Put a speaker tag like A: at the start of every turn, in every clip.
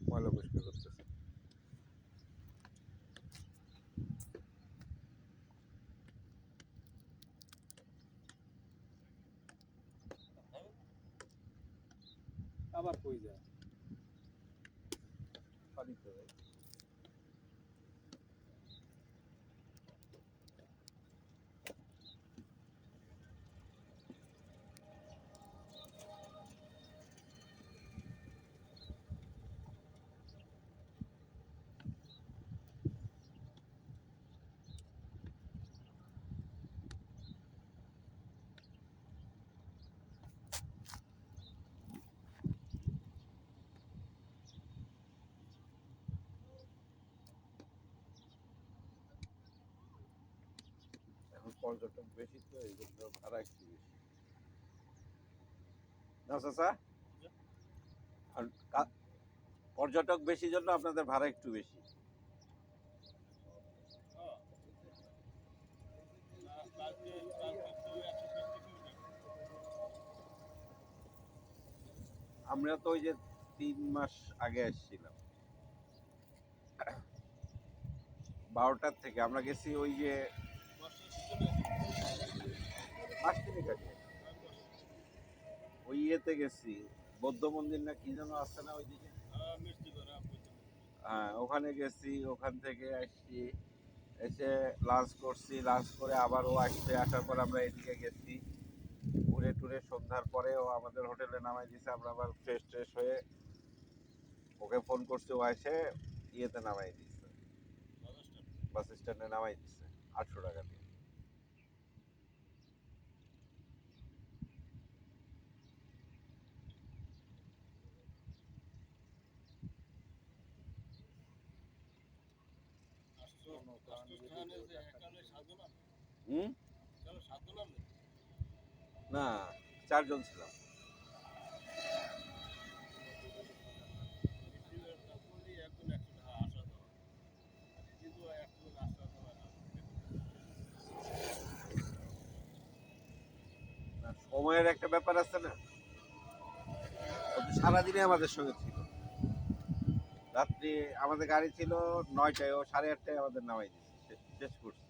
A: ময়লা পরিষ্কার করতেছে।
B: আবার কই যায়
A: পানিতে ভাই। এখন পর্যটক বেশি তো এই জন্য ভাড়া একটু বেশি না চাচা? আর পর্যটক বেশি জন্য আপনাদের ভাড়া একটু বেশি। আমরা তো ওই যে 3 মাস আগে আসছিলাম 12টার থেকে আমরা গেছি ওই যে মাস তিনেক আগে ওই ইয়েতে গেছি বৌদ্ধ মন্দির না কি যেন আছে না ওইদিকে, হ্যাঁ ওখানে গেছি, ওখান থেকে আসছি, এসে লাঞ্চ করছি, লাঞ্চ করে আবারও আসছে, আসার পর আমরা এদিকে গেছি ঘুরে টুরে সন্ধ্যার পরে ও আমাদের হোটেলে নামাই দিয়েছে, আমরা আবার ফ্রেশ ট্রেশ হয়ে ওকে ফোন করছি, ও এসে ইয়েতে নামাই দিচ্ছে, বাস স্ট্যান্ডে নামাই দিচ্ছে 800 টাকা দিয়ে। হুম না 4 জন ছিলাম। না, সময়ের একটা ব্যাপার আছে না, ও তো সারাদিনে আমাদের সঙ্গে ছিল, রাত্রি আমাদের গাড়ি ছিল 9টায়, ও 8:30টায় আমাদের নামাই দিচ্ছে, শেষ করছে।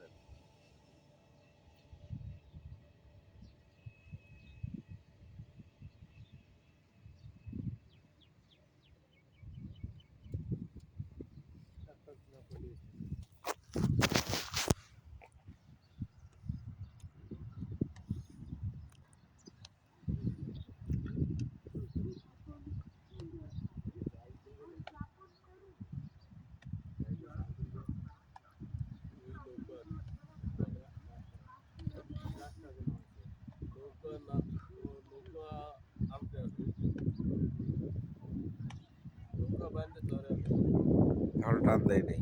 A: এখনো টান দেয় নেই।